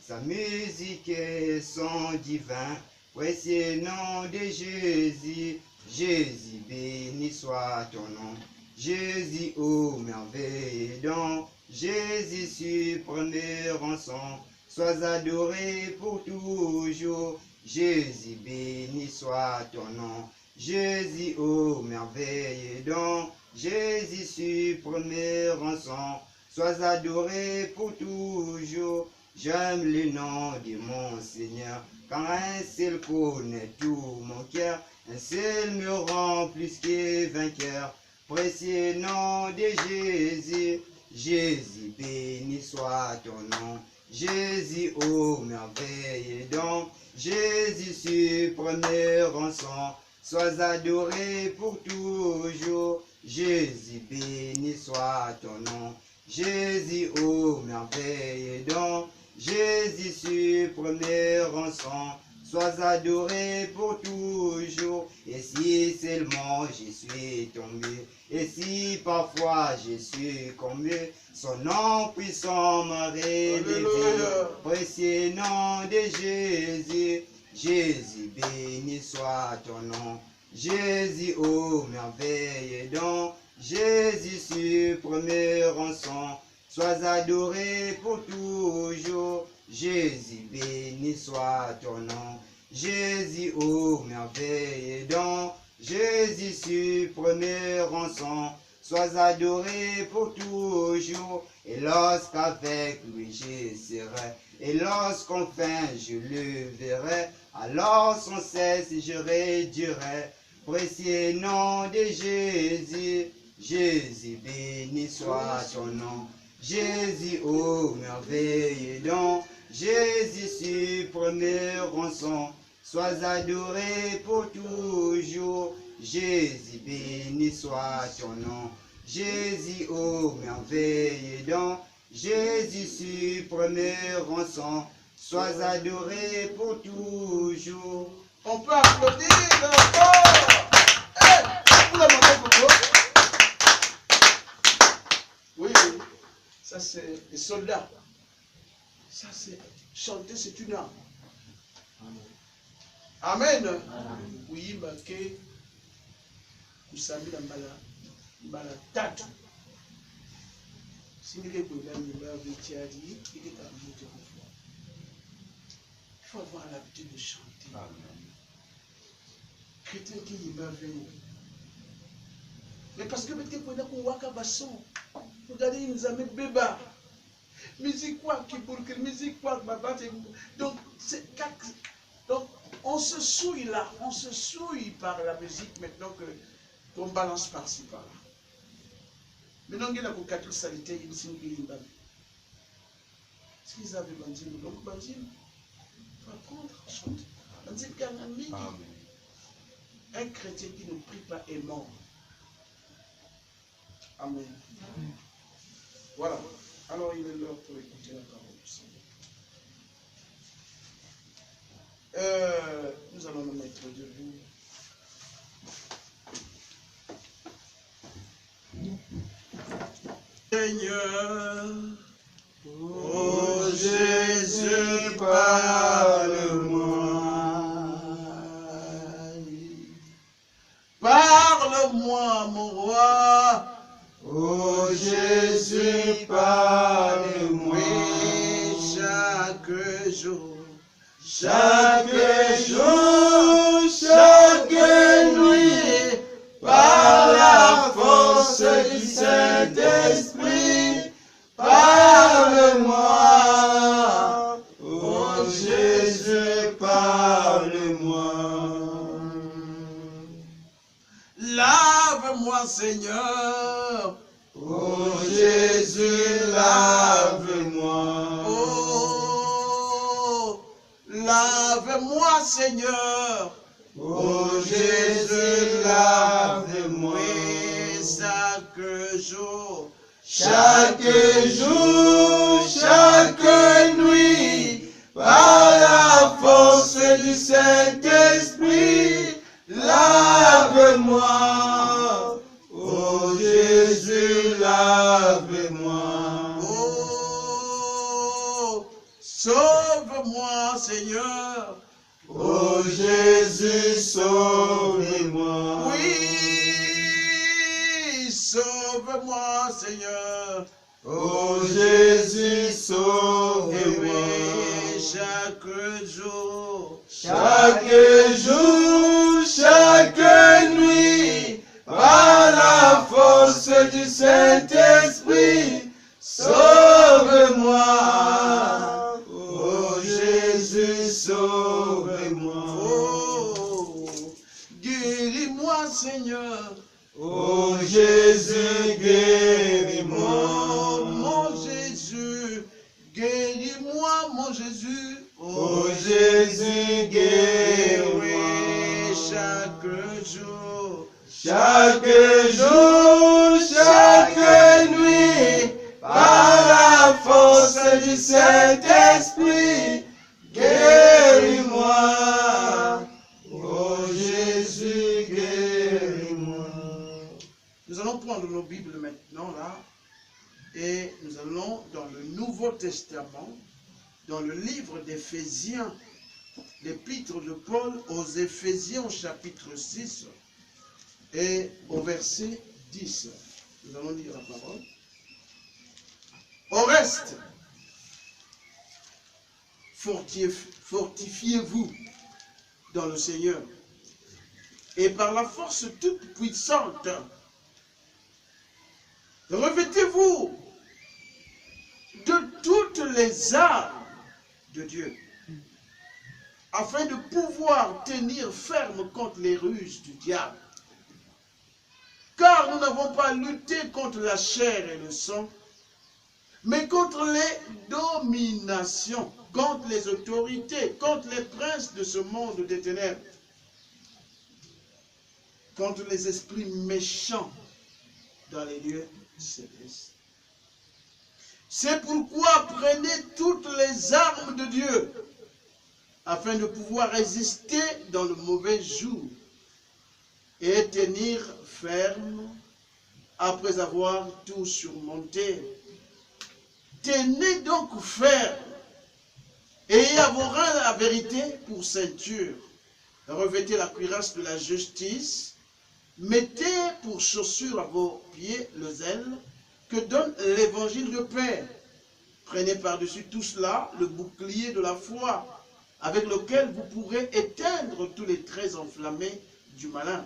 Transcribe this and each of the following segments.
sa musique et son divin. Précieux nom de Jésus, Jésus, béni soit ton nom. Jésus, ô merveilleux don, Jésus, suprême rançon, sois adoré pour toujours. Jésus, béni soit ton nom. Jésus, ô merveilleux don, Jésus, suprême rançon, sois adoré pour toujours. J'aime le nom de mon Seigneur, car un seul connaît tout mon cœur, un seul me rend plus que vainqueur. Précieux nom de Jésus, Jésus, béni soit ton nom. Jésus, ô merveilleux don, Jésus, suprême rançon, sois adoré pour toujours. Jésus, béni soit ton nom. Jésus, ô merveilleux don, Jésus, suprême rançon, sois adoré pour toujours. Et si seulement je suis tombé, et si parfois je suis comblé, son nom puissant m'a relevé. Précieux nom de Jésus, Jésus, béni soit ton nom. Jésus, ô merveilleux don, Jésus, suprême rançon, sois adoré pour toujours. Jésus, béni soit ton nom. Jésus, ô merveilleux don, Jésus, suprême rançon, sois adoré pour toujours. Et lorsqu'avec lui je serai, et lorsqu'enfin je le verrai, alors sans cesse je redirai. Précieux nom de Jésus, Jésus, béni soit ton nom. Jésus, ô merveilleux don, Jésus, suprême rançon, sois adoré pour toujours. Jésus, béni soit ton nom. Jésus, ô merveilleux don, Jésus, suprême rançon, sois adoré pour toujours. On peut applaudir encore. Vous la montez photo. Oui, oui. Ça c'est les soldats. Ça c'est chanter, c'est une arme. Amen. Oui, marqué. Vous savez la mala tatu. Si vous voulez il faut avoir l'habitude de chanter. Chrétien qui y va venir. Mais parce que peut-être qu'on a qu'on voit qu'à basson. Regardez, il nous a mis béba. Musique quoi qui pour que musique quoi baba. Donc on se souille là, on se souille par la musique maintenant que qu'on balance par-ci par-là. Maintenant il y a pour quatre saletés, il s'est mis une balle. S'ils avaient bandit, donc bandit, il faut apprendre à chanter. Bandit Ganami. Un chrétien qui ne prie pas est mort. Amen. Voilà. Alors il est l'heure pour écouter la parole du Seigneur. Nous allons nous mettre debout. Seigneur, oh Jésus, parle-moi. Parle-moi, mon roi. Oh Jésus, parle-moi. Oui, chaque jour, chaque nuit, par la force du Saint-Esprit, parle-moi. Oh Jésus, parle-moi. Lave-moi, Seigneur. Oh Jésus, lave-moi. Oh, lave-moi, Seigneur. Oh Jésus, lave-moi. Oui, chaque nuit, par la force du Saint-Esprit, lave-moi. Oh Jésus, lave-moi. Oh, Sauve-moi, Seigneur. Ô Jésus, sauve-moi. Oui, sauve-moi, Seigneur. Ô Jésus, sauve-moi. Chaque jour, Chaque jour, chaque nuit, par la force du Saint-Esprit, sauve-moi. Ô Jésus, sauve-moi. oh, guéris-moi, Seigneur. Ô Jésus, guéris-moi. Mon Jésus, guéris-moi, mon Jésus. Ô Jésus, guéris-moi. Chaque jour, Chaque jour, chaque nuit, par la force du Saint-Esprit, guéris-moi. Ô Jésus, guéris-moi. nous allons prendre nos Bibles maintenant là et nous allons dans le Nouveau Testament, dans le livre d'Éphésiens, l'épître de Paul aux Éphésiens au chapitre 6 et au verset 10. Nous allons lire la parole. Au reste, fortifiez-vous dans le Seigneur et par la force toute puissante, revêtez-vous de toutes les armes de Dieu, afin de pouvoir tenir ferme contre les ruses du diable. Car nous n'avons pas lutté contre la chair et le sang, mais contre les dominations, contre les autorités, contre les princes de ce monde des ténèbres, contre les esprits méchants dans les lieux célestes. C'est pourquoi prenez toutes les armes de Dieu, afin de pouvoir résister dans le mauvais jour et tenir ferme après avoir tout surmonté. Tenez donc ferme, ayez à vos reins la vérité pour ceinture, revêtez la cuirasse de la justice, mettez pour chaussure à vos pieds le zèle que donne l'évangile de paix. Prenez par-dessus tout cela le bouclier de la foi, avec lequel vous pourrez éteindre tous les traits enflammés du malin.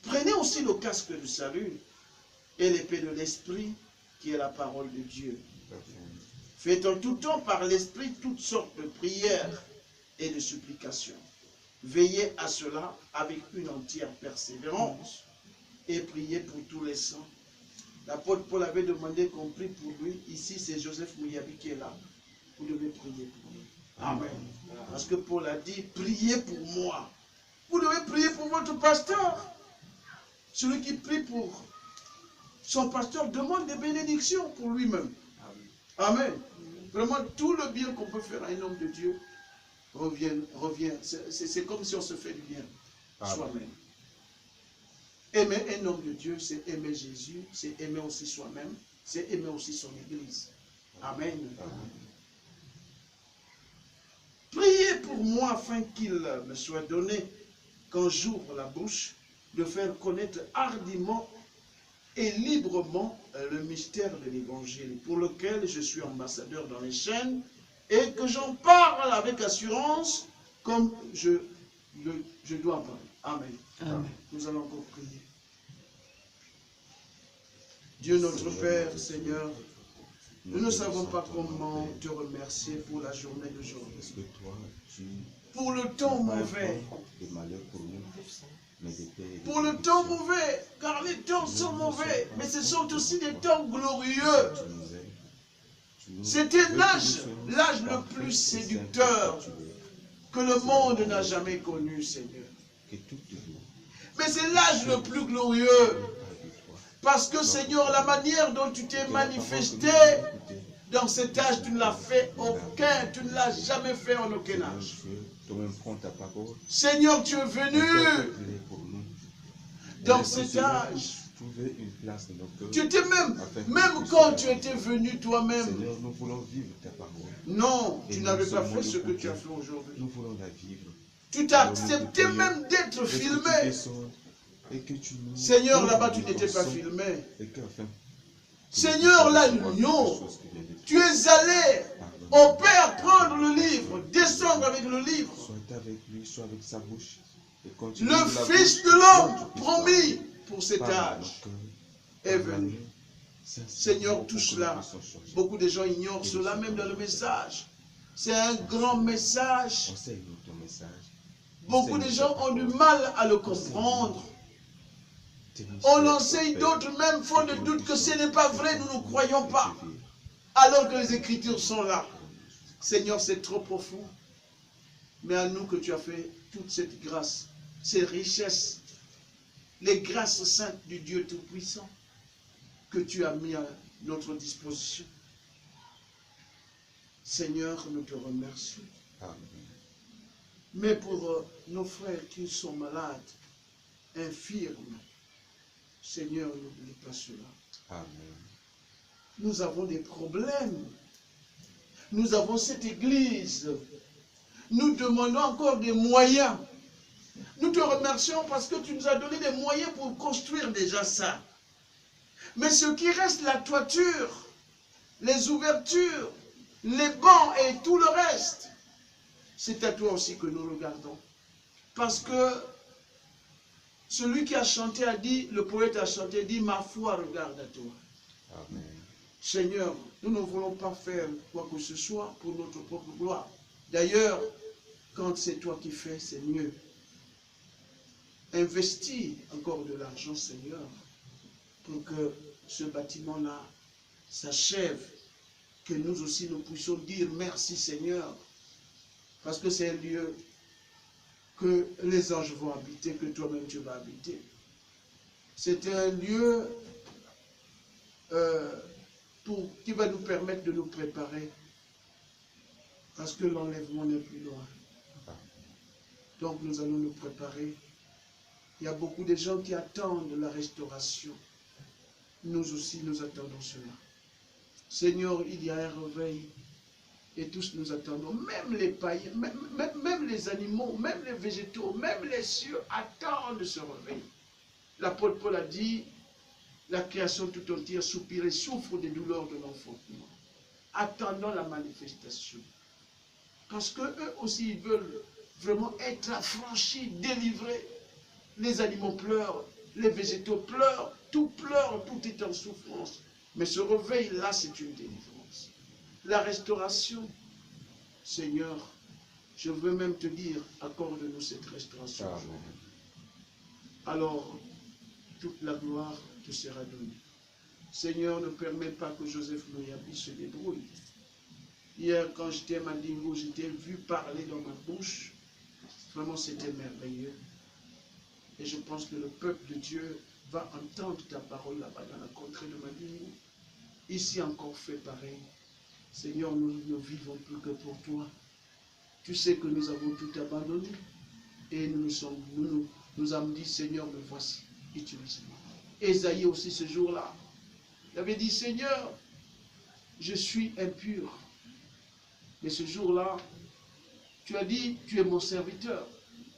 Prenez aussi le casque du salut et l'épée de l'esprit, qui est la parole de Dieu. Faites en tout temps par l'esprit toutes sortes de prières et de supplications. Veillez à cela avec une entière persévérance et priez pour tous les saints. L'apôtre Paul avait demandé qu'on prie pour lui. Ici, c'est Joseph Mouyabi qui est là. Vous devez prier pour lui. Amen. Parce que Paul a dit, priez pour moi. Vous devez prier pour votre pasteur. Celui qui prie pour son pasteur demande des bénédictions pour lui-même. Amen. Vraiment, tout le bien qu'on peut faire à un homme de Dieu revient. C'est comme si on se fait du bien soi-même. Aimer un homme de Dieu, c'est aimer Jésus, c'est aimer aussi soi-même, c'est aimer aussi son Église. Amen. Priez pour moi afin qu'il me soit donné, quand j'ouvre la bouche, de faire connaître hardiment et librement le mystère de l'Évangile, pour lequel je suis ambassadeur dans les chaînes, et que j'en parle avec assurance, comme je dois en parler. Amen. Amen. Nous allons encore prier. Dieu notre Père, Seigneur, nous ne savons pas comment te remercier pour la journée d'aujourd'hui. Pour le temps mauvais. Pour le temps mauvais, car les temps sont mauvais, mais ce sont aussi des temps glorieux. C'était l'âge le plus séducteur que le monde n'a jamais connu, Seigneur. Mais c'est l'âge le plus glorieux. Parce que, Seigneur, la manière dont tu t'es manifesté dans cet âge, tu ne l'as fait aucun, tu ne l'as jamais fait en aucun âge. Seigneur, tu es venu dans cet âge trouver une place dans nos cœurs. Tu étais même quand tu étais venu toi-même. Seigneur, nous voulons vivre ta parole. Non, Et tu nous n'avais pas sommes fait ce que l'écouter. tu as fait aujourd'hui. Nous voulons la vivre. Tu t'as Alors, nous te accepté prions même d'être que tu filmé. descendes et que tu nous Seigneur, ouvres là-bas, tu de n'étais ton pas sang filmé. et qu'enfin, Seigneur, là, nous non. Tu es allé au Père prendre le livre, descendre avec le livre. Sois avec lui, sois avec sa bouche. Et continue Le de la Fils bouche de que l'homme toi, tu puisses promis parler. pour cet Parle à nos âge cœurs, est parle à venu. nous. Sincèrement, Seigneur, pour tout que nous cela, puissions changer. beaucoup de gens ignorent cela même dans le message. C'est un grand message. Enseigne-nous ton message. Beaucoup de gens ont du mal à le comprendre. On l'enseigne, d'autres même font le doute que ce n'est pas vrai, nous ne croyons pas. Alors que les Écritures sont là. Seigneur, c'est trop profond. Mais à nous que tu as fait toute cette grâce, ces richesses, les grâces saintes du Dieu Tout-Puissant que tu as mis à notre disposition. Seigneur, nous te remercions. Amen. Mais pour nos frères qui sont malades, infirmes, Seigneur, n'oublie pas cela. Amen. Nous avons des problèmes. Nous avons cette église. Nous demandons encore des moyens. Nous te remercions parce que tu nous as donné des moyens pour construire déjà ça. Mais ce qui reste, la toiture, les ouvertures, les bancs et tout le reste, c'est à toi aussi que nous regardons. Parce que celui qui a chanté a dit, le poète a chanté, dit, ma foi regarde à toi. Amen. Seigneur, nous ne voulons pas faire quoi que ce soit pour notre propre gloire. D'ailleurs, quand c'est toi qui fais, c'est mieux. Investis encore de l'argent, Seigneur, pour que ce bâtiment-là s'achève, que nous aussi nous puissions dire merci, Seigneur, parce que c'est un lieu que les anges vont habiter, que toi-même tu vas habiter. C'est un lieu qui va nous permettre de nous préparer, parce que l'enlèvement n'est plus loin. Donc nous allons nous préparer. Il y a beaucoup de gens qui attendent la restauration. Nous aussi nous attendons cela. Seigneur, il y a un réveil et tous nous attendons. Même les païens, même les animaux, même les végétaux, même les cieux attendent ce réveil. L'apôtre Paul a dit, la création tout entière soupire et souffre des douleurs de l'enfantement. Attendons la manifestation. Parce qu'eux aussi, ils veulent vraiment être affranchis, délivrés. Les animaux pleurent, les végétaux pleurent, tout est en souffrance. Mais ce réveil-là, c'est une délivrance. La restauration, Seigneur, je veux même te dire, accorde-nous cette restauration. Amen. Alors, toute la gloire te sera donnée. Seigneur, ne permets pas que Joseph Moyabi se débrouille. Hier, quand j'étais à Mandingo, j'étais vu parler dans ma bouche. Vraiment, c'était merveilleux. Et je pense que le peuple de Dieu va entendre ta parole là-bas dans la contrée de Mandingo. Ici encore fait pareil. Seigneur, nous ne vivons plus que pour toi. Tu sais que nous avons tout abandonné. Et nous avons dit, Seigneur, me voici, utilise-moi. Ésaïe aussi ce jour-là, il avait dit, Seigneur, je suis impur. Mais ce jour-là, tu as dit, tu es mon serviteur.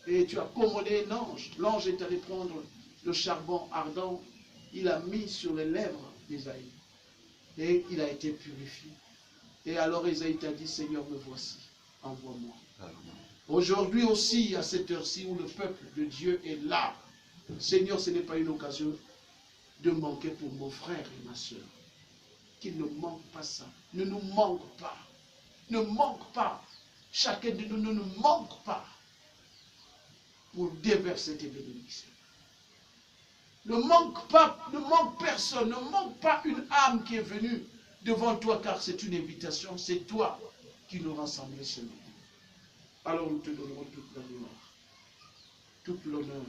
Et tu as commandé un ange. L'ange est allé prendre le charbon ardent. Il a mis sur les lèvres d'Ésaïe. Et il a été purifié. Et alors Ésaïe t'a dit, Seigneur, me voici, envoie-moi. Aujourd'hui aussi, à cette heure-ci où le peuple de Dieu est là, Seigneur, ce n'est pas une occasion de manquer pour mon frère et ma soeur. Qu'il ne manque pas ça. Ne nous manque pas. Ne manque pas. Chacun de nous ne nous manque pas pour déverser tes bénédictions. Ne manque pas, ne manque personne, ne manque pas une âme qui est venue devant toi, car c'est une invitation, c'est toi qui nous rassembles ce matin. Alors nous te donnerons toute la gloire, toute l'honneur,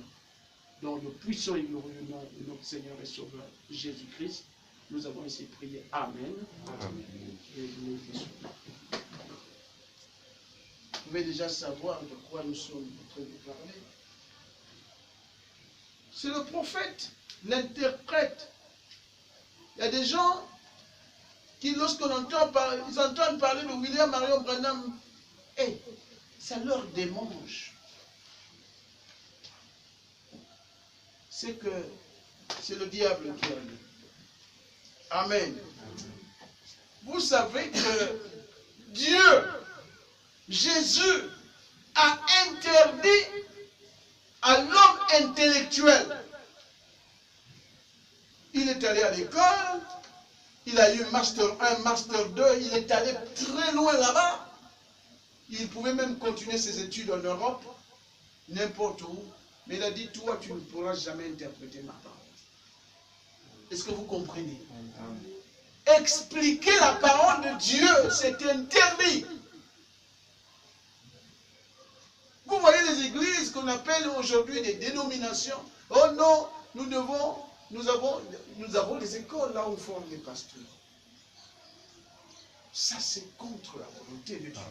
dans le puissant et glorieux nom de notre Seigneur et Sauveur Jésus-Christ. Nous avons ainsi prié. Amen. Amen. Et vous pouvez déjà savoir de quoi nous sommes en train de parler. C'est le prophète, l'interprète. Il y a des gens qui, lorsqu'on entend parler, ils entendent parler de William Marion Branham, et ça leur démange. C'est que c'est le diable qui a dit. Amen. Vous savez que Dieu, Jésus, a interdit à l'homme intellectuel. Il est allé à l'école, il a eu Master 1, Master 2, il est allé très loin là-bas. Il pouvait même continuer ses études en Europe, n'importe où. Mais il a dit, toi, tu ne pourras jamais interpréter ma parole. Est-ce que vous comprenez? Expliquer la parole de Dieu, c'est interdit. Vous voyez les églises qu'on appelle aujourd'hui des dénominations. Oh non, nous avons des écoles là où forment les pasteurs. Ça, c'est contre la volonté de Dieu.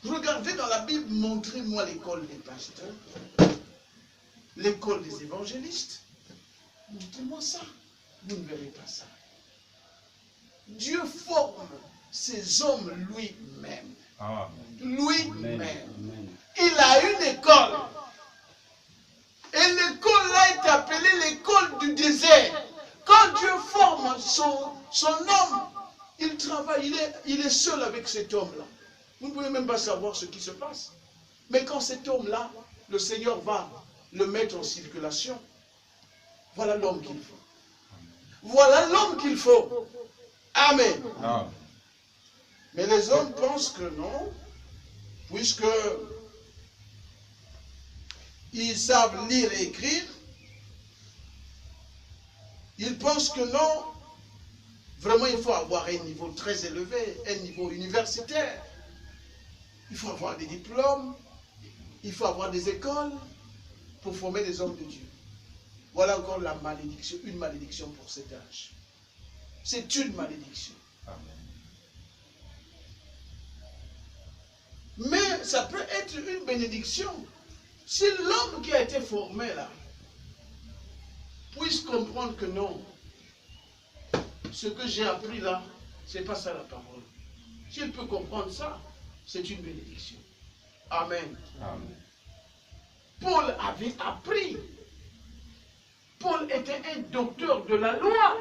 Regardez dans la Bible, montrez-moi l'école des pasteurs, l'école des évangélistes. Montrez-moi ça. Vous ne verrez pas ça. Dieu forme ces hommes lui-même. Lui-même. Il a une école. Et l'école là est appelée l'école du désert. Quand Dieu forme son homme, il travaille, il est seul avec cet homme-là. Vous ne pouvez même pas savoir ce qui se passe. Mais quand cet homme-là, le Seigneur va le mettre en circulation, voilà l'homme qu'il faut. Voilà l'homme qu'il faut. Amen. Amen. Mais les hommes pensent que non, puisque ils savent lire et écrire, ils pensent que non, vraiment il faut avoir un niveau très élevé, un niveau universitaire. Il faut avoir des diplômes, il faut avoir des écoles pour former des hommes de Dieu. Voilà encore la malédiction, une malédiction pour cet âge. C'est une malédiction. Amen. Mais ça peut être une bénédiction si l'homme qui a été formé là puisse comprendre que non, ce que j'ai appris là, c'est pas ça la parole. S'il peut comprendre ça, c'est une bénédiction. Amen. Amen. Paul avait appris. Paul était un docteur de la loi.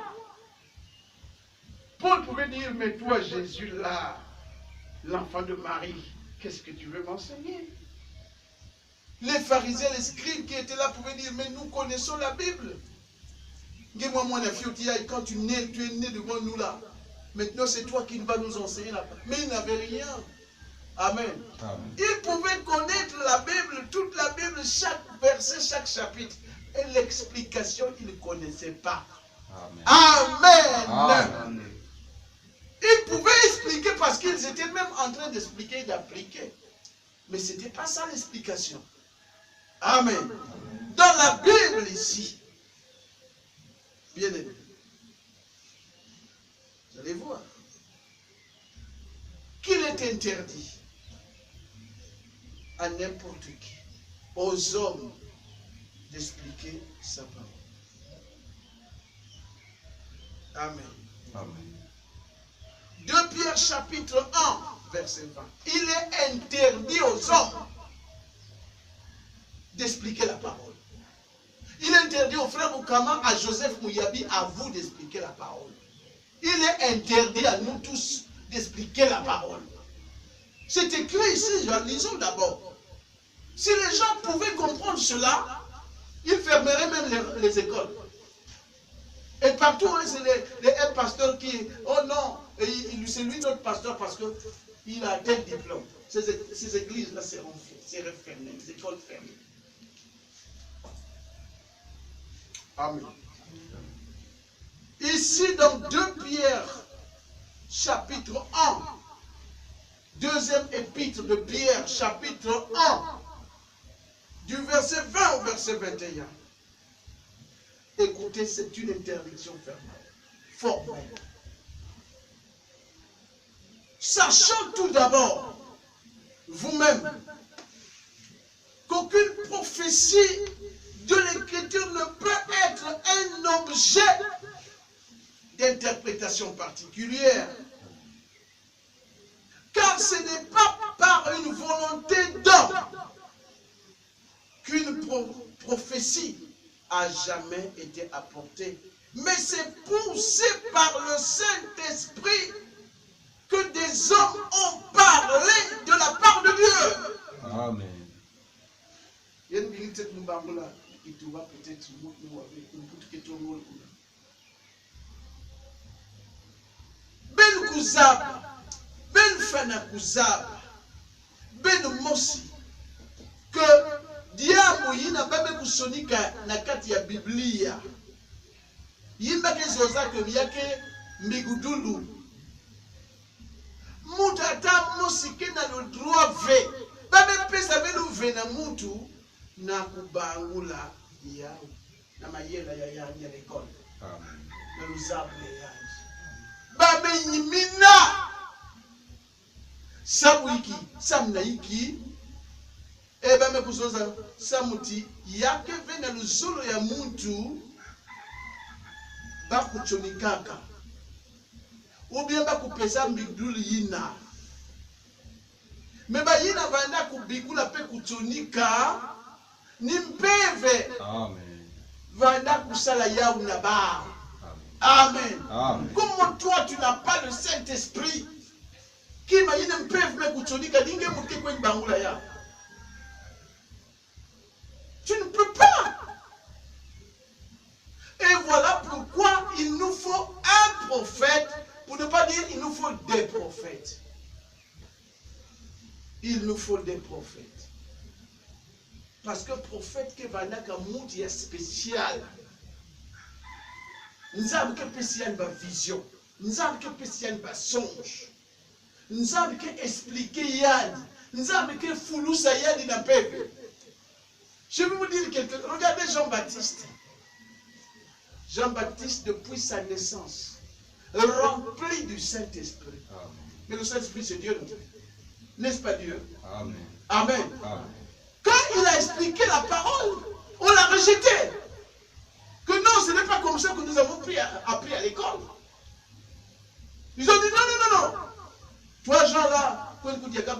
Paul pouvait dire, mais toi Jésus là, l'enfant de Marie, qu'est-ce que tu veux m'enseigner? Les pharisiens, les scribes qui étaient là pouvaient dire, mais nous connaissons la Bible. Dis-moi, mon fille, quand tu es né devant nous là. Maintenant, c'est toi qui vas nous enseigner la Bible. Mais il n'avait rien. Amen. Amen. Il pouvait connaître la Bible, toute la Bible, chaque verset, chaque chapitre. Et l'explication, il ne connaissait pas. Amen. Amen. Amen. Ils pouvaient expliquer parce qu'ils étaient même en train d'expliquer et d'appliquer. Mais ce n'était pas ça l'explication. Amen. Dans la Bible ici, bien aimé, vous allez voir qu'il est interdit à n'importe qui, aux hommes, d'expliquer sa parole. Amen. Amen. 2 Pierre chapitre 1, verset 20. Il est interdit aux hommes d'expliquer la parole. Il est interdit au frère Oukama, à Joseph Mouyabi, à vous d'expliquer la parole. Il est interdit à nous tous d'expliquer la parole. C'est écrit ici, lisons d'abord. Si les gens pouvaient comprendre cela, ils fermeraient même les écoles. Et partout, hein, c'est les pasteurs qui, oh non, c'est lui notre pasteur parce qu'il a tel diplôme. Ces églises-là seront fermées, les écoles fermées. Amen. Ici, dans 2 Pierre, chapitre 1, deuxième épître de Pierre, chapitre 1, du verset 20 au verset 21. Écoutez, c'est une interdiction formelle. Sachant tout d'abord, vous-même, que qu'aucune prophétie de l'Écriture ne peut être un objet d'interprétation particulière. Car ce n'est pas par une volonté d'homme qu'une prophétie a jamais été apportée. Mais c'est poussé par le Saint-Esprit que des hommes ont parlé de la part de Dieu. Amen. Il y a une minute nous parlons là, et tu vas peut-être nous avec une petite question. Ben Kouzab, Ben Fana Kouzab, Ben Mosi, que diabo yina bame kusonika na kati ya Biblia. Yimba ke zozake miyake migudulu. Mutu ata Mosi ke na le droit ve. Bame pesa belu ve na mutu na kubangula yao. Na mayela ya yangi ya l'école. Amen. Na luzabu ya yangi. Bame nyimina. Sabu iki, samna iki. Eba me kuzoza samuti yake vena luzolo ya muntu bakuchonikaka ubien bakupesa mbigdulu yina meba yina vaenda kubikula pe kuchonika ni mpeve. Amen. Vaenda kusala yau na ba. Amen. Amen. Comme toi tu n'as pas le Saint-Esprit qui m'a yina mpeve me kuchonika ninge muke kwenye bangula yao. Tu ne peux pas. Et voilà pourquoi il nous faut un prophète, pour ne pas dire il nous faut des prophètes. Il nous faut des prophètes. Parce que prophète qui va naka mouti est spécial. Nous avons que spécial ba vision. Nous avons que spécial ba songe. Nous avons que expliquer yadi. Nous avons que foulousa yadi na peuple. Je vais vous dire quelque chose. Regardez Jean-Baptiste. Jean-Baptiste, depuis sa naissance, rempli du Saint-Esprit. Mais le Saint-Esprit, c'est Dieu. N'est-ce pas Dieu? Amen. Amen. Amen. Quand il a expliqué la parole, on l'a rejeté. Que non, ce n'est pas comme ça que nous avons appris à l'école. Ils ont dit non, non, non, non. Toi, Jean, là, quand tu dis que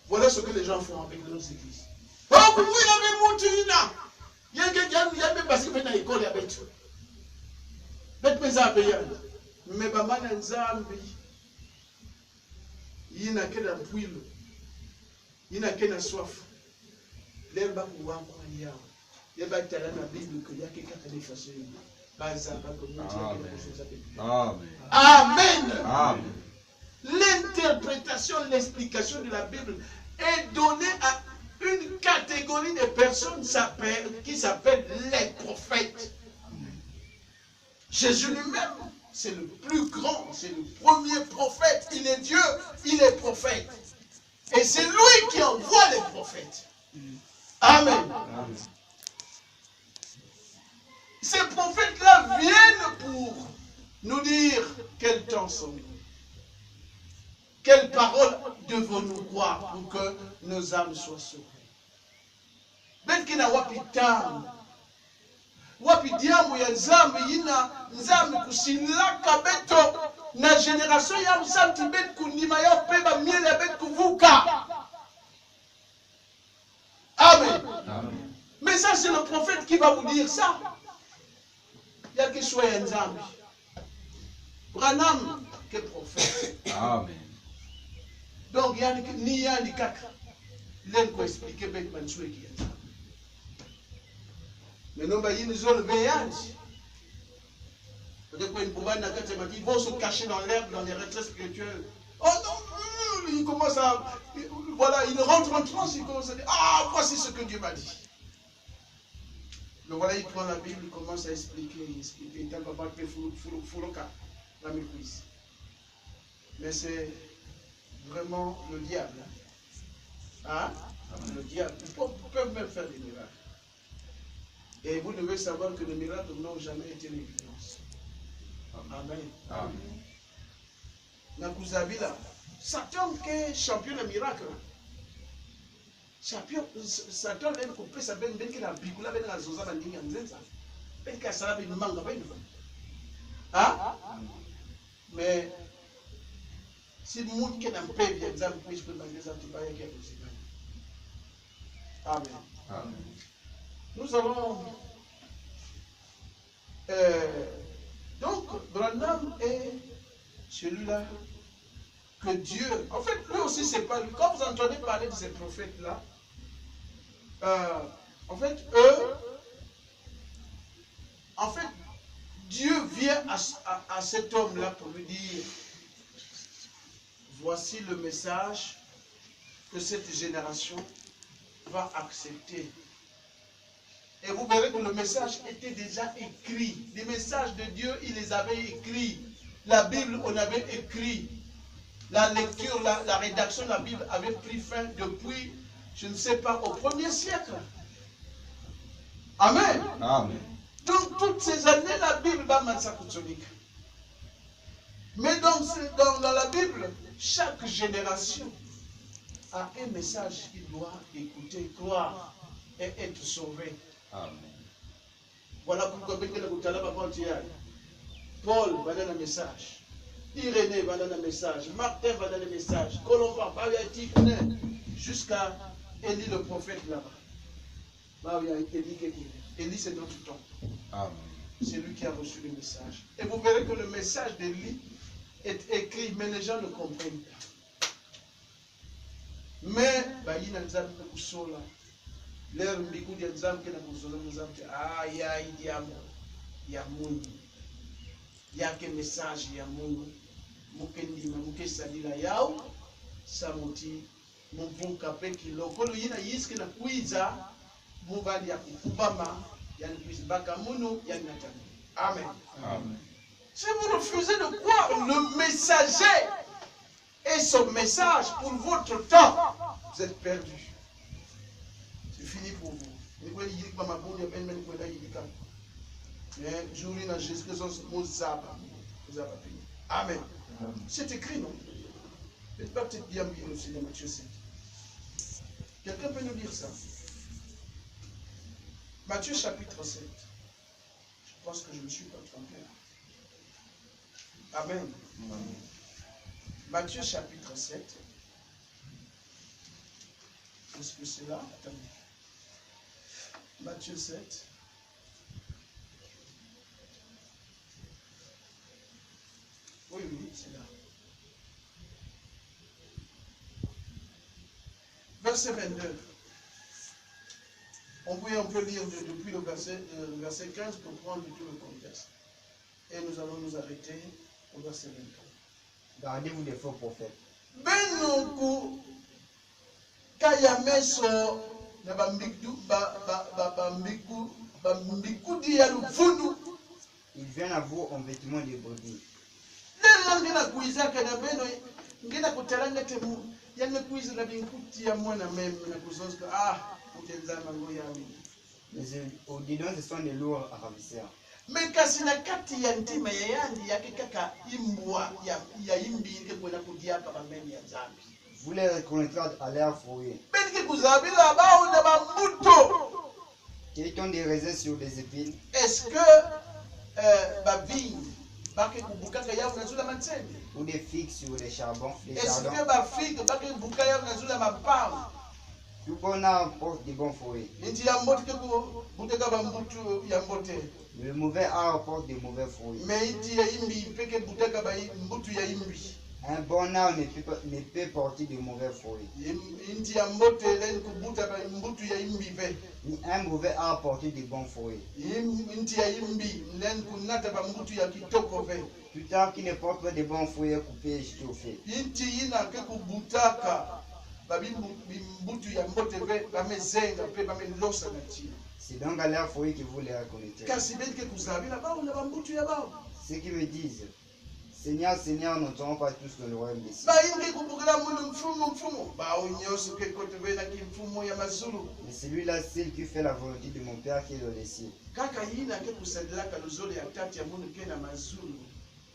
voilà ce que les gens font avec nos églises. Mais bamana nzambi yina kena mpwilo yina kena soif lemba kuwangu yao yeba tala na Bible que yake kaka ni façon Amen. Amen. Amen. L'interprétation, l'explication de la Bible est donnée à une catégorie de personnes qui s'appellent les prophètes. Jésus lui-même, c'est le plus grand, c'est le premier prophète. Il est Dieu, il est prophète. Et c'est lui qui envoie les prophètes. Amen. Amen. Ces prophètes-là viennent pour nous dire quel temps sommes-nous. Quelles paroles devons-nous croire pour que nos âmes soient sauvées? Betkina wapi tamu, wapi diamu ya nzambe yina nzambe kusilaka beto na génération ya msanti bet kunima ya peba miele bet kuvuka. Amen. Amen. Mais ça c'est le prophète qui va vous dire ça. Il y a quelque chose à nzambe. Branham que prophète. Amen. Donc, il y a ni ya ni kaka. L'un peut expliquer bien comment tu es qui est. Mais non, il y a une zone veillante. Peut-être qu'il ils vont se cacher dans l'herbe, dans les retraites spirituelles. Oh non, il commence à. Voilà, il rentre en transe, il commence à dire ah, voici ce que Dieu m'a dit. Mais voilà, il prend la Bible, il commence à expliquer. Il t'a pas fait fouloka, la méprise. Mais c'est vraiment le diable. Hein? Le diable. Ils peuvent même faire des miracles. Et vous devez savoir que les miracles n'ont jamais été l'évidence. Amen. Amen. na kuzabila. Satan est champion de miracle. Satan est coupé sa ben qui la bicula ben la zoza bandinga nzenza. Ben qui a sala ben manga ben. Ah? Mais si le monde qui n'a pas bien exemple, je peux demander des antibiotiques qui est possible. Amen. Amen. Nous allons donc Branham est celui-là que Dieu, en fait lui aussi c'est pas lui. Quand vous entendez parler de ces prophètes là, en fait Dieu vient à cet homme là pour lui dire, voici le message que cette génération va accepter. Et vous verrez que le message était déjà écrit. Les messages de Dieu, il les avait écrits. La Bible, on avait écrit. La lecture, la rédaction de la Bible avait pris fin depuis, je ne sais pas, au 1er siècle. Amen. Amen. Donc, toutes ces années, la Bible va m'ansakoutonik. Mais dans la Bible, chaque génération a un message qu'il doit écouter, croire et être sauvé. Amen. Voilà pourquoi Paul va donner un message. Irénée va donner un message. Martin va donner un message. Colomba, jusqu'à Élie le prophète là-bas. Élie c'est notre temps. Amen. C'est lui qui a reçu le message. Et vous verrez que le message d'Élie est écrit, mais les gens ne comprennent pas. Mais, il y a des gens l'air mbiku dia nzambe na kuzola nzambe ya idiamo ya Mungu yake message ya Mungu mukendima mukesadila yao samuti muvunka peki lokolo yina yiski na kuiza mubali ya kukubama yani kuizibaka munu yani natani. Amen. Amen. Si vous refusez de croire le messager et son message pour votre temps, vous êtes perdus. C'est fini pour vous. Amen. C'est écrit, non? Peut-être bien aussi dans Matthieu 7. Quelqu'un peut nous lire ça? Matthieu chapitre 7. Je pense que je ne me suis pas trompé. Amen. Amen. Matthieu chapitre 7. Est-ce que c'est là? Attendez. Matthieu 7. Oui, c'est là. Verset 22. On peut lire depuis le verset 15 pour prendre tout le contexte. Et nous allons nous arrêter au verset 23. Gardez-vous des faux prophètes. Benoku kayameso na bambikudi ya lufundu. Ils viennent à vous en vêtements de brebis. Lelo ngina kuizaka na beno ngina kutalanga temu yanne kuiza na binkuti ya mwana meme na kuzonska utenzama ngo yawe. Mais au-dedans, ce sont des lourds ravisseurs. Mais kasi na kati ya ntima ya yandi yake kaka imbwa ya imbi nke kwenda kudiapa bameni ya zambi. Vous les reconnaîtrez à l'air fourré. Benki kuzabila bao na bambuto. Qui ont des raisins sur des épines. Est-ce que bavigne bake kubukaka yao nazula mansende? Ou des figues sur des charbons. Est-ce que bafigue bake kubukaka yao nazula mapao? Tout bon arbre porte des bons fruits. Inti ya mbote ku buteka bambutu ya mbote. Le mauvais arbre porte des mauvais fruits. Mais inti ya imbi peke buteka ba mbutu ya imbi. Un bon arbre ne peut porter de mauvais fruits. Inti ya mbote len kubuta ba mbutu ya imbi ve. Ni un mauvais arbre porter de bons fruits. Inti ya imbi len kunata ba mbutu ya kitoko ve. Tout arbre qui ne porte pas de bons fruits est coupé et jeté au feu. Inti ina ke kubutaka ba mbutu ya mbote ve ba mezenga pe ba melosa na tia. C'est donc à leur fruit que vous les reconnaîtrez. Ceux qui me disent, Seigneur, Seigneur, nous n'entrons pas tous dans le royaume des cieux. Mais celui-là, c'est qui fait la volonté de mon Père qui est dans les cieux.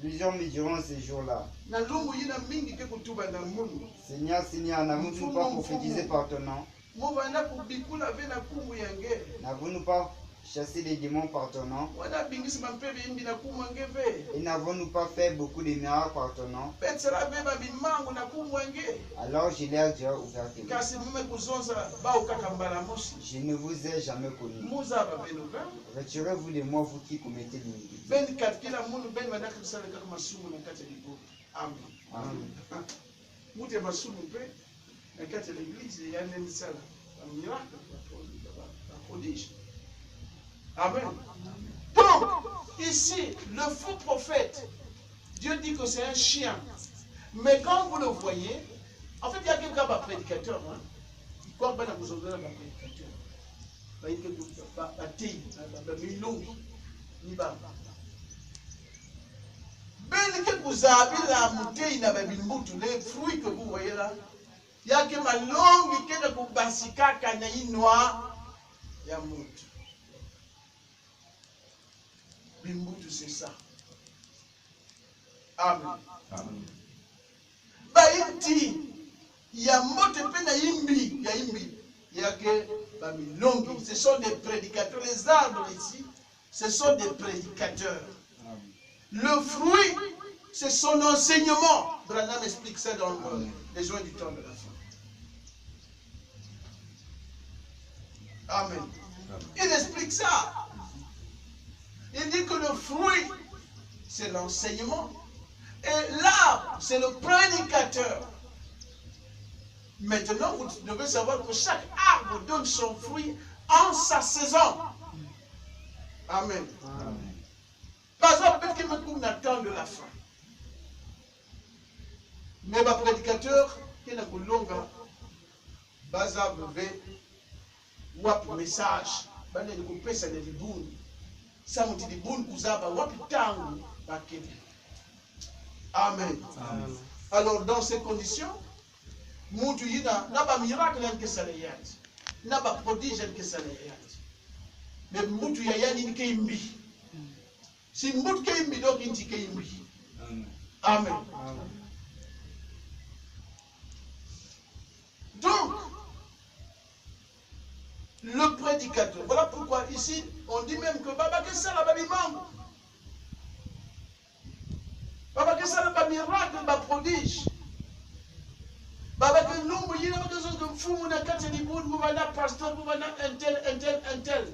Plusieurs me diront ces jours-là, Na lungu yina mingi ke kutuba na mungu. Seigneur, Seigneur, n'avons-nous pas prophétisé par ton nom? Muvana kubikula ve na kumu yange. N'avons-nous pas chassé les démons par ton nom? Wana bingisi mampebe imbi na kumu yange ve. Et n'avons-nous pas fait beaucoup de miracles par ton nom? Betsera beba bimangu na kumu yange. Alors je leur dirai ouvertement, Kasi mume kuzonza ba ukakambala mosi. je ne vous ai jamais connu. Muza ba benuka. Retirez-vous de moi, vous qui commettez l'iniquité. Ben katkila mundu ben wadaka kusala kaka masumu na kati ya libo. Amen. Amen. Mute masumu pe na kati ya l'église ya nene sala. Un miracle, un prodige. Amen. Donc, ici, le faux prophète, Dieu dit que c'est un chien. Mais quand vous le voyez, en fait, il y a quelqu'un qui est prédicateur. Hein? Il croit que vous avez un prédicateur. Il y a quelqu'un qui est les fruits que vous voyez là, il y a que ma longue qui est de basika kanaï noir, il y a moutou. Bimbutu c'est ça. Amen. Amen. Baïti, il y a moto pena imbi, il y a imbi, il y a que bamilongi. Ce sont des prédicateurs. Les arbres ici, ce sont des prédicateurs. Le fruit, c'est son enseignement. Branham explique ça dans les joints du temps de la fin. Amen. Il explique ça. Il dit que le fruit, c'est l'enseignement. Et l'arbre, c'est le prédicateur. Maintenant, vous devez savoir que chaque arbre donne son fruit en sa saison. Amen. Amen. Par exemple, peut-être qu'il me trouve d'attendre de la fin. Mais ma prédicateur, qui est dans le long, baza bébé, wap message, bane de couper ça de liboun. Ça me dit des bouns kuzaba, wap tangu, bakebe. Amen. Amen. Alors, dans ces conditions, Moutou yina, n'a pas miracle en que ça les yate. N'a pas prodige en que ça les yate. Mais Moutou yayan in keimbi. Si Moutou keimbi, donc in keimbi. Amen. Amen. Donc, le prédicateur, voilà pourquoi ici, on dit même que Baba Kessa la babi mangue. Baba Kessa la babi miracle, babi prodige. Baba Kessa l'ombre, il y a des choses comme fou, mon akate ni bon, mon pasteur, mon un tel.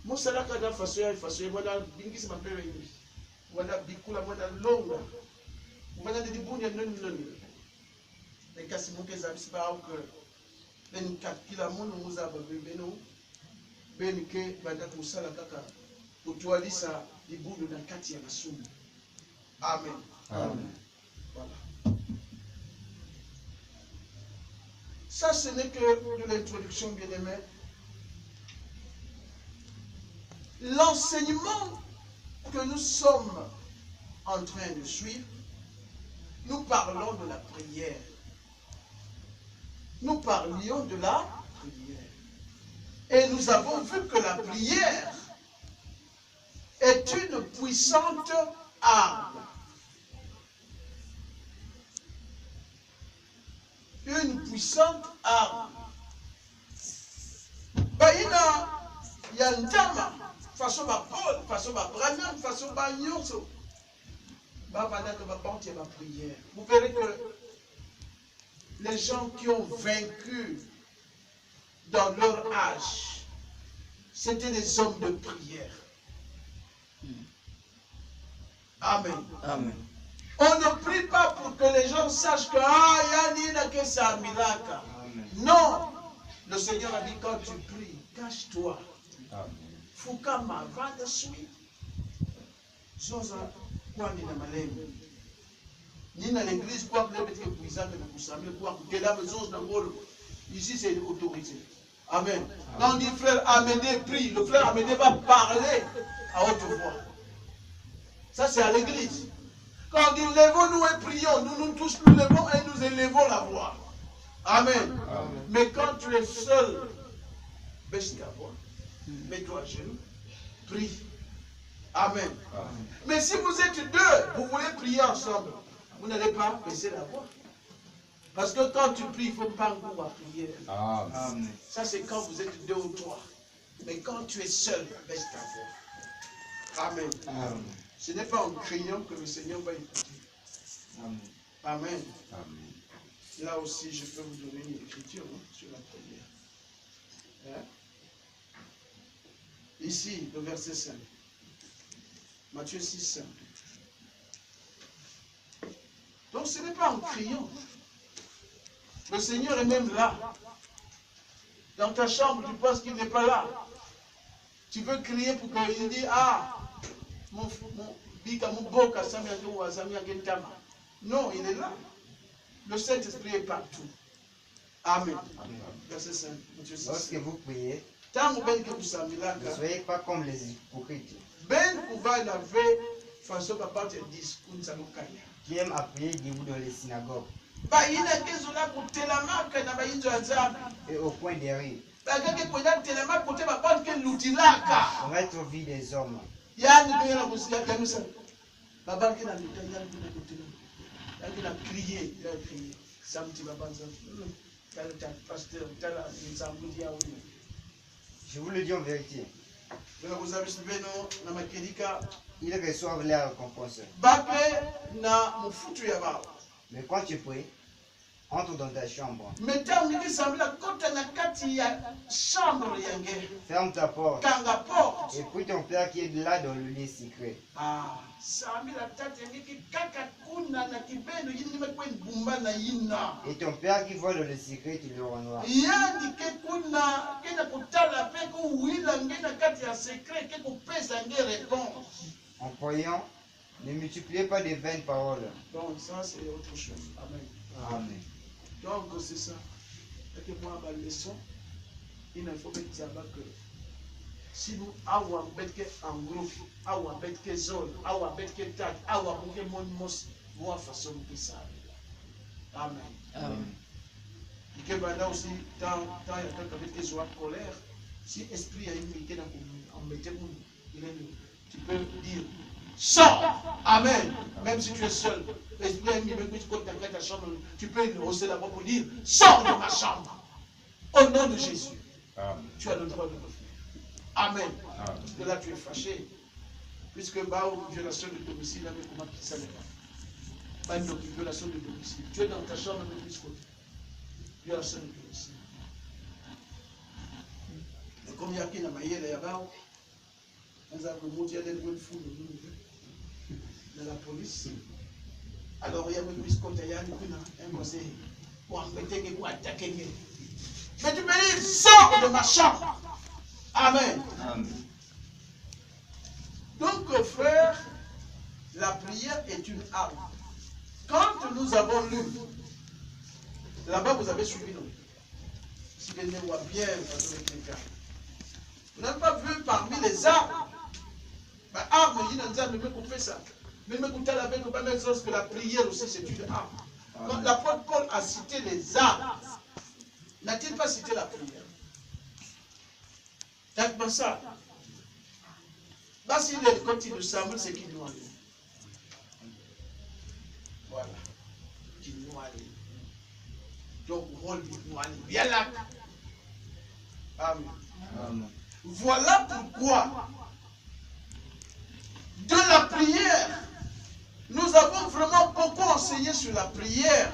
Mon salaka da façon, voilà, bingis ma père, voilà, bikula, voilà, longa. Voilà, des bons, il y a non. Les cas, c'est mon cas, c'est pas que. Ben kat kila munu muza babebeno ben ke bada kusala kaka utwalisa libudu na kati ya masumu. Amen. Amen. Voilà. Ça, ce n'est que de l'introduction, bien-aimé. L'enseignement que nous sommes en train de suivre, nous parlons de la prière. Nous parlions de la prière. Et nous avons vu que la prière est une puissante arme. Une puissante arme. Baïna, yantama, façon ma Paul, façon ma Branham, façon ma Nyonso. Vous verrez que les gens qui ont vaincu dans leur âge, c'était des hommes de prière. Amen. Amen. On ne prie pas pour que les gens sachent que c'est un miracle. Non. Le Seigneur a dit quand tu pries, cache-toi. Fukama, va de suite. Zoza, quoi ni na malem. Ni dans l'église, quoi que les petits puissants de Moussami, quoi que la maison de Molo. Ici, c'est autorisé. Amen. Quand on dit frère Amédée prie, le frère Amédée va parler à haute voix. Ça, c'est à l'église. Quand on dit lèvons-nous et prions, nous tous nous levons et nous élevons la voix. Amen. Amen. Mais quand tu es seul, baisse ta voix, mets-toi à genoux, prie. Amen. Amen. Mais si vous êtes deux, vous voulez prier ensemble, vous n'allez pas baisser la voix. Parce que quand tu pries, il ne faut pas encore prier. Amen. Ça, c'est quand vous êtes deux ou trois. Mais quand tu es seul, baisse ta voix. Amen. Amen. Ce n'est pas en criant que le Seigneur va écouter. Amen. Amen. Amen. Là aussi, je peux vous donner une écriture sur la prière. Hein? Ici, le verset 5. Matthieu 6, 5. Donc, ce n'est pas en criant. Le Seigneur est même là. Dans ta chambre, tu penses qu'il n'est pas là. Tu veux crier pour qu'il dise, ah, mon bika, mon boka, non, il est là. Le Saint-Esprit est partout. Amen. Amen. Verset 5. Matthieu 6. Lorsque vous priez, Ne ne soyez pas comme les hypocrites qui aiment à prier debout dans les synagogues et au coin des rues pour être vu des hommes. Je vous le dis en vérité, ils reçoivent leur récompense. Mais quand tu pries, entre dans ta chambre, ferme ta porte et prie ton Père qui est là dans le lieu secret. Et ton Père qui voit dans le secret, tu le rendras. En priant, ne multipliez pas de vaines paroles. Donc ça c'est autre chose. Amen. Amen. Donc c'est ça. Et que moi ma leçon, il ne faut pas que si nous avons en groupe, avons que zone, avons que tag, avons que mos, voir façon de ça. Amen. Amen. Et que maintenant aussi, tant il y a quelqu'un avec des joies colère, si l'esprit a une idée en mettant tu peux dire sors. Amen. Même si tu es seul. L'esprit a une idée que ta chambre, tu peux hausser la voix pour dire sors de ma chambre. Au nom de Jésus. Amen. Tu as le droit de le faire. Amen. Amen. Parce que là, tu es fâché. Puisque, violation de domicile, avec comment ça n'est pas. Pas une violation de domicile. Tu es dans ta chambre avec les autres. Violation de domicile. Et comme il y a qui n'a pas là-bas, on a remonté à l'éloignement de la police. Alors, il y a une police contre un conseil pour embêter et pour attaquer. Mais tu peux dire, sors de ma chambre. Amen. Amen. Donc, frère, la prière est une arme. Quand nous avons lu, là-bas vous avez suivi nous. Si vous voit bien, vous n'avez pas vu parmi les armes. Bah, arme, il y a des armes, mais qu'on fait ça. Mais qu'on t'a la veille, qu'on pas mettre ça, parce que la prière aussi c'est une arme. Quand l'apôtre Paul a cité les armes, n'a-t-il pas cité la prière? T'as ça. Parce qu'il est quand il nous semble, c'est qu'il nous arrive. Voilà. Qu'il nous arrive. Donc, rôle du nous arrive. Bien là. Amen. Amen. Voilà pourquoi, de la prière, nous avons vraiment beaucoup enseigné sur la prière.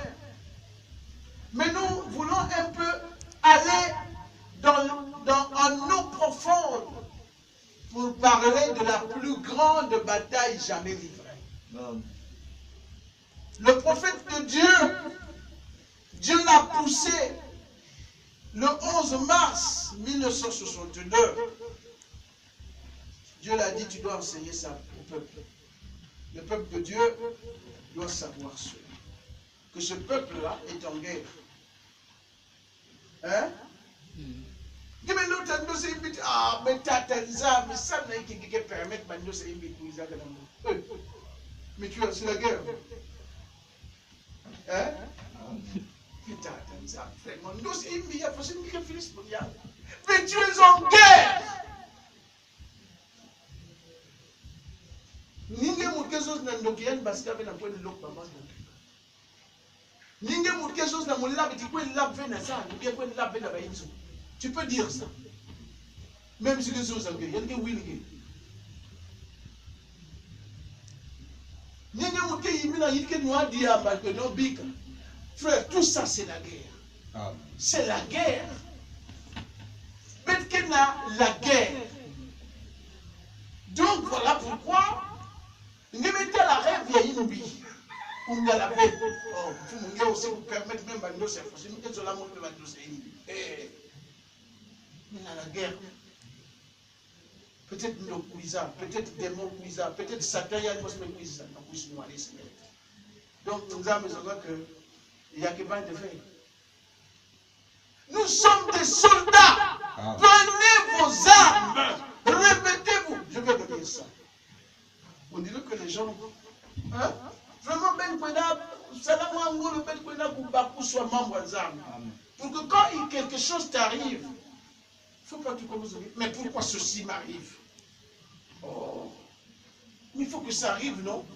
Mais nous voulons un peu aller en eau profonde pour parler de la plus grande bataille jamais livrée. Amen. Le prophète de Dieu l'a poussé le 11 mars 1962. Dieu l'a dit, tu dois enseigner ça au peuple. Le peuple de Dieu doit savoir cela. Que ce peuple-là est en guerre. Hein? Mais l'autre nous s'est invité. Ah, mais Tatanza, mais ça n'a pas permettre de nous s'inviter. Mais tu es sur la guerre. Hein? Tatanza, vraiment, nous s'est invité. Il y a possible que Félix mondial. Mais tu es en guerre. Ninge mukesos na ndokian baska ve na point de lok maman. Ninge mukesos na molab ti point lab ve na ça, ou bien point lab ve na ba inso. Tu peux dire ça. Même si les choses sont bien, il y a des willing. Ninge muke yimina yike noa dia ba que no bika. Frère, tout ça c'est la guerre. Amen. C'est la guerre. Mais qu'il a la guerre. Donc voilà pourquoi nous mettons la rêve à une vie. On a la paix. Oh, vous aussi vous permettre même de nous faire. C'est nous qui sommes là, nous devons nous faire. Mais la guerre. Peut-être nous cuisons, peut-être des mots cuisons, peut-être Satan y a une chose cuisons. Donc nous avons besoin que il y a que pas de faire. Nous sommes des soldats. Prenez vos armes. Répétez-vous. Je vais vous dire ça. On dirait que les gens. Hein? Vraiment, Ben Kwena, Salamango, le Ben Kwena, Koubakou soit membre des armes. Pour que quand quelque chose t'arrive, il ne faut pas que tu commences à dire, mais pourquoi ceci m'arrive? Oh. Mais il faut que ça arrive, non?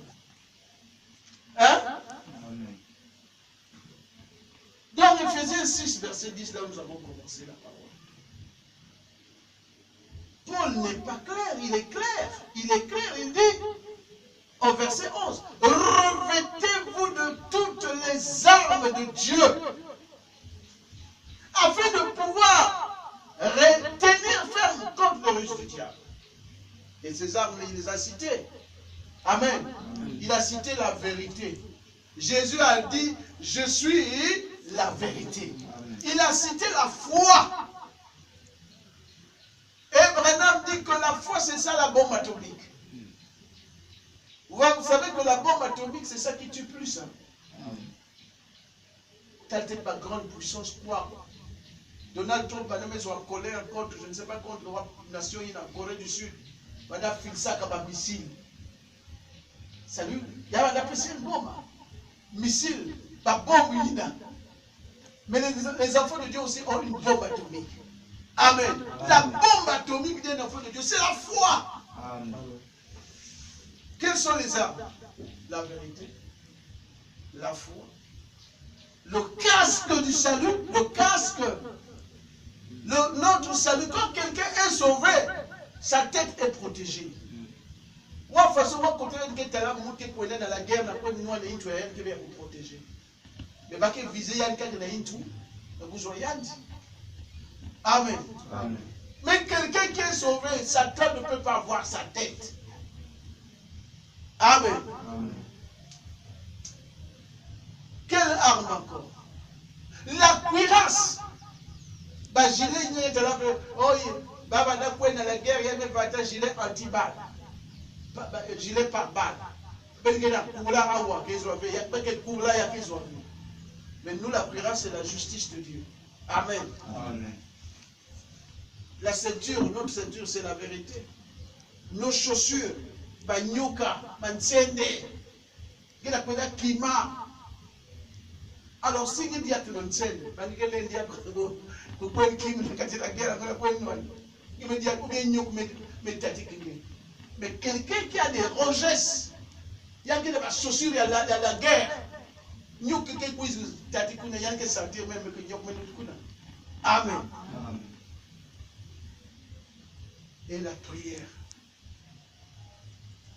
Hein? Amen. Dans Ephésiens 6, verset 10, là nous avons commencé la parole. Paul n'est pas clair, il est clair. Il est clair, il dit au verset 11, revêtez-vous de toutes les armes de Dieu afin de pouvoir tenir ferme contre le ruse du diable. Et ces armes, il les a citées. Amen. Il a cité la vérité. Jésus a dit, je suis la vérité. Il a cité la foi. Et Branham dit que la foi, c'est ça la bombe atomique. Vous savez que la bombe atomique, c'est ça qui tue plus. Hein? Telle n'est pas grande puissance, quoi. Donald Trump a mis en colère contre, je ne sais pas, contre la nation en Corée du Sud. Il a fait ça comme un missile. Salut, il a appelé ça une bombe. Missile, pas bombe. Mais les enfants de Dieu aussi ont une bombe atomique. Amen. La bombe atomique des enfants de Dieu, c'est la foi. Amen. Quelles sont les armes? La vérité, la foi, le casque du salut, le casque, notre salut. Quand quelqu'un est sauvé, sa tête est protégée. Moi, de toute façon, moi, quand on est dans la guerre, on a besoin de vous protéger. Mais pas que viser quelqu'un qui est tout, vous avez Amen. Amen. Mais quelqu'un qui est sauvé, Satan ne peut pas voir sa tête. Amen. Amen. Quelle arme encore? La cuirasse. Bah, gilet, il est là, oh, bah, dans la guerre, il y a même pas de gilet anti-balle. Gilet par balle. Mais nous, la cuirasse, c'est la justice de Dieu. Amen. Amen. La ceinture, notre ceinture, c'est la vérité. Nos chaussures, Banyuka, Mansende, Climat. Alors, si il y a tout le monde, mais quelqu'un qui a des rogesses, il y a des chaussures, il y a la guerre. Nous, quelqu'un qui sentir même que Amen. Amen. Et la prière.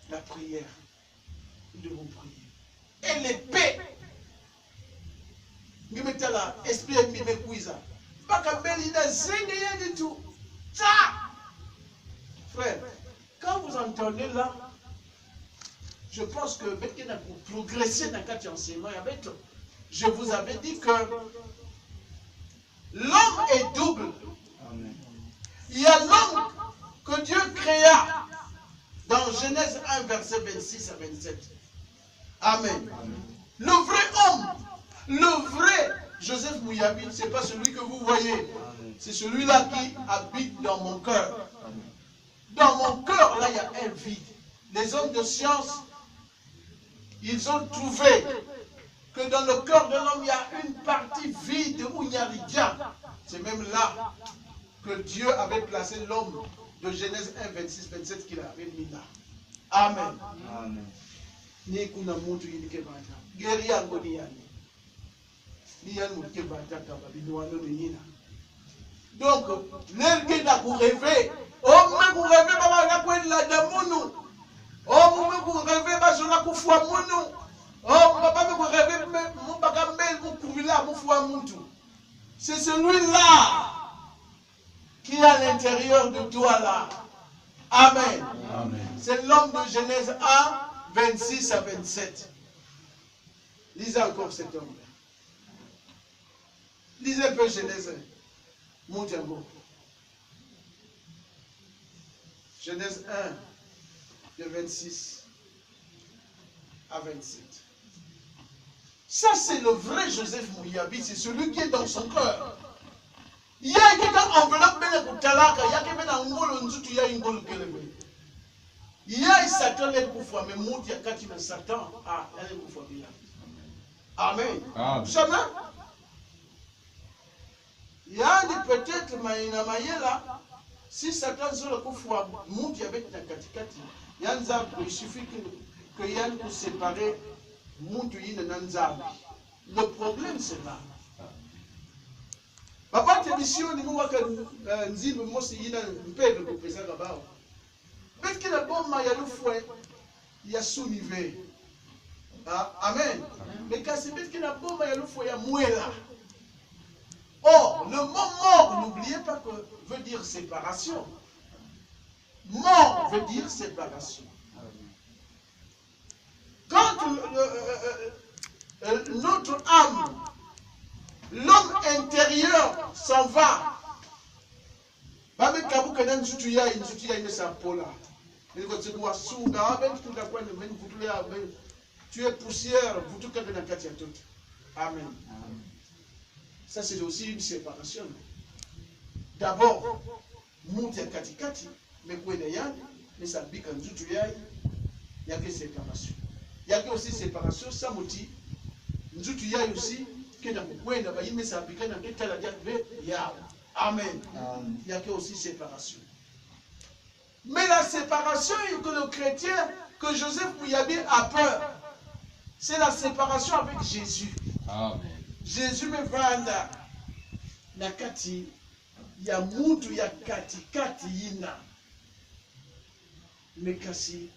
La prière. Nous devons prier. Et l'épée. Nous mettons là, esprit et mime kuiza. Pas qu'à Belina, c'est du tout. Ça! Frère, quand vous entendez là, je pense que pour progresser dans quatre enseignements, je vous avais dit que l'homme est double. Amen. Il y a l'homme que Dieu créa dans Genèse 1, verset 26 à 27. Amen. Amen. Le vrai homme, le vrai Joseph Mouyabit, ce n'est pas celui que vous voyez. C'est celui-là qui habite dans mon cœur. Dans mon cœur, là, il y a un vide. Les hommes de science, ils ont trouvé que dans le cœur de l'homme, il y a une partie vide où il n'y a rien. C'est même là que Dieu avait placé l'homme de Genèse 1, 26, 27 qu'il avait mis là. Amen. Amen. Ni kuna mtu yinike bata. Geri yango ni yani. Ni yani mutike bata kaba binuano ni yina. Donc, l'ergue n'a pour rêver. Oh, mais pour rêver, papa, la poêle la damounou. Oh, mais pour rêver, bah, je la koufou à mounou. Oh, papa, mais pour rêver, mon bagambel, mon kouvila, mon fou à moutou. C'est celui-là qui est à l'intérieur de toi là. Amen. Amen. C'est l'homme de Genèse 1, 26 à 27. Lisez encore cet homme-là. Lisez un peu Genèse 1. Mondialement. Genèse 1, de 26 à 27. Ça, c'est le vrai Joseph Mouyabi, c'est celui qui est dans son cœur. Il y a quelqu'un enveloppe, il y a quelqu'un en ngolo nzutu, il y a une ngolo kelebe. Il y a Satan, il y a un mais Moudi, il y a un Satan, ah, il y a un bien. Amen. Amen. Jamais. Il y a peut-être maïna maïla, si Satan sur le coup fois Moudi avec la katikati, il suffit que Yann pour séparer Moudi et Nanzabi. Le problème c'est là. Papa télévision ni moi que nzimbe mosi yina mpeve ko pesa kabao. Parce que la bombe ya le fouet ya sous-niveau. Ah, amen. Mais quand c'est parce que la bombe ya le fouet ya muela. Or, le mot mort, n'oubliez pas que veut dire séparation. Mort veut dire séparation. Quand notre âme, l'homme intérieur s'en va, tu es poussière, Amen. Ça, c'est aussi une séparation. D'abord, Moutia Katikati, mais quoi d'ailleurs, mais ça pique en tout, il y a que séparation. Il y a aussi séparation, ça mouti, il y a aussi que dans le coin, mais ça pique dans le cas de la Amen. Il y a que aussi séparation. Mais la séparation que le chrétien, que Joseph Mouyabi a peur, c'est la séparation avec Jésus. Amen. Jésus me vanda na kati ya mutu ya katikati yina mekasi